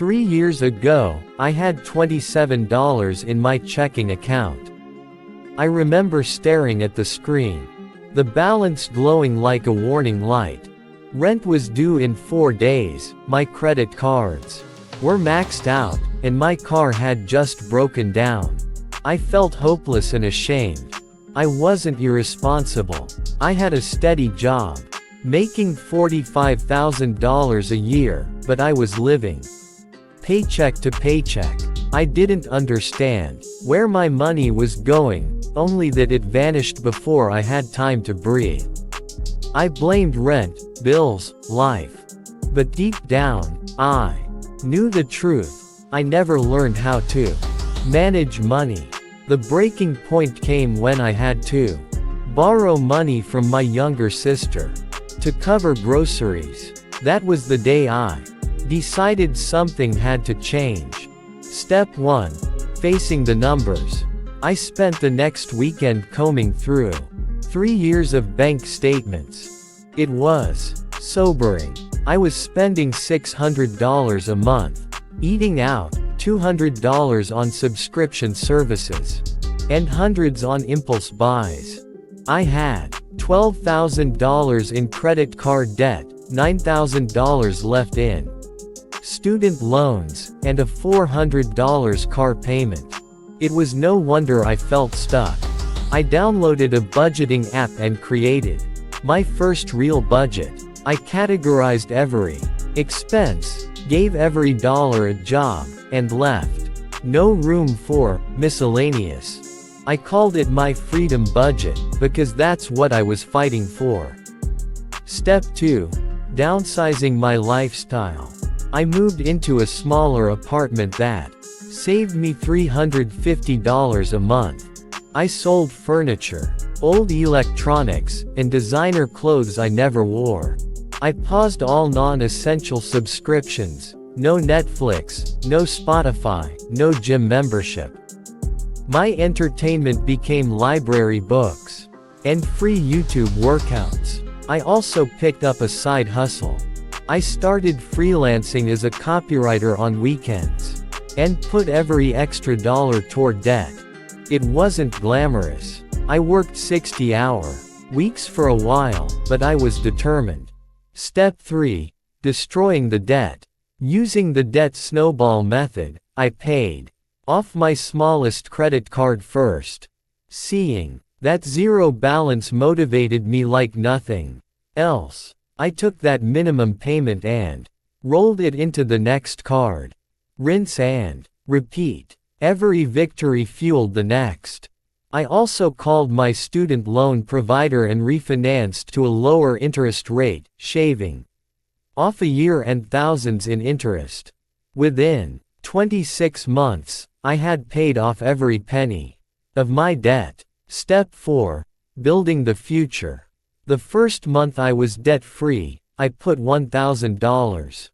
3 years ago, I had $27 in my checking account. I remember staring at the screen. The balance glowing like a warning light. Rent was due in 4 days, my credit cards were maxed out, and my car had just broken down. I felt hopeless and ashamed. I wasn't irresponsible. I had a steady job, making $45,000 a year, but I was living paycheck to paycheck. I didn't understand where my money was going, only that it vanished before I had time to breathe. I blamed rent, bills, life. But deep down, I knew the truth. I never learned how to manage money. The breaking point came when I had to borrow money from my younger sister to cover groceries. That was the day I decided something had to change. Step 1. Facing the numbers. I spent the next weekend combing through 3 years of bank statements. It was sobering. I was spending $600 a month, eating out, $200 on subscription services, and hundreds on impulse buys. I had $12,000 in credit card debt, $9,000 left in student loans, and a $400 car payment. It was no wonder I felt stuck. I downloaded a budgeting app and created my first real budget. I categorized every expense, gave every dollar a job, and left no room for miscellaneous. I called it my freedom budget, because that's what I was fighting for. Step 2. Downsizing my lifestyle. I moved into a smaller apartment that saved me $350 a month. I sold furniture, old electronics, and designer clothes I never wore. I paused all non-essential subscriptions. No Netflix, no Spotify, no gym membership. My entertainment became library books and free YouTube workouts. I also picked up a side hustle. I started freelancing as a copywriter on weekends and put every extra dollar toward debt. It wasn't glamorous. I worked 60-hour weeks for a while, but I was determined. Step 3. Destroying the debt. Using the debt snowball method, I paid off my smallest credit card first. Seeing that zero balance motivated me like nothing else. I took that minimum payment and rolled it into the next card. Rinse and repeat. Every victory fueled the next. I also called my student loan provider and refinanced to a lower interest rate, shaving off a year and thousands in interest. Within 26 months, I had paid off every penny of my debt. Step 4. Building the future. The first month I was debt-free, I put $1,000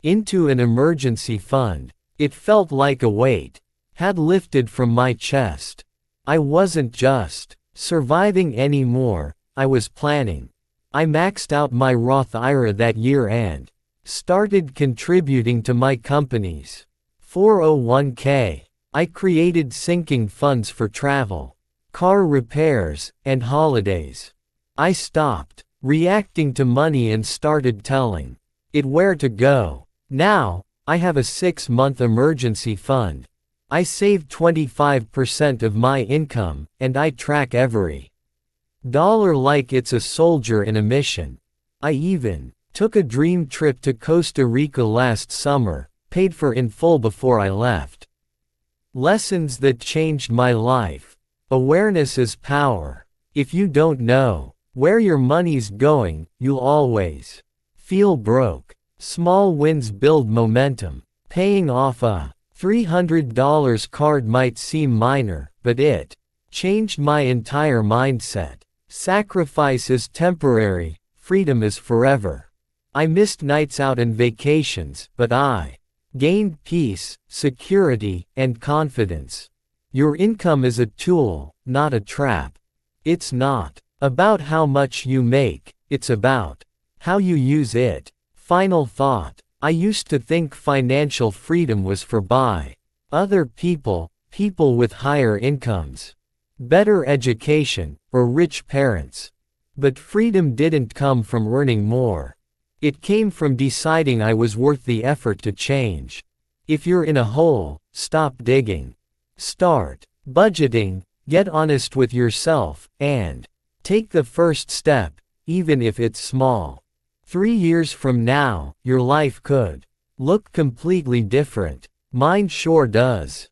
into an emergency fund. It felt like a weight had lifted from my chest. I wasn't just surviving anymore, I was planning. I maxed out my Roth IRA that year and started contributing to my company's 401k. I created sinking funds for travel, car repairs, and holidays. I stopped reacting to money and started telling it where to go. Now, I have a 6-month emergency fund. I save 25% of my income, and I track every dollar like it's a soldier in a mission. I even took a dream trip to Costa Rica last summer, paid for in full before I left. Lessons that changed my life. Awareness is power. If you don't know where your money's going, you'll always feel broke. Small wins build momentum. Paying off a $300 card might seem minor, but it changed my entire mindset. Sacrifice is temporary, freedom is forever. I missed nights out and vacations, but I gained peace, security, and confidence. Your income is a tool, not a trap. It's not about how much you make, it's about how you use it. Final thought. I used to think financial freedom was for other people, people with higher incomes, better education, or rich parents. But freedom didn't come from earning more. It came from deciding I was worth the effort to change. If you're in a hole, stop digging. Start budgeting, get honest with yourself, and take the first step, even if it's small. 3 years from now, your life could look completely different. Mine sure does.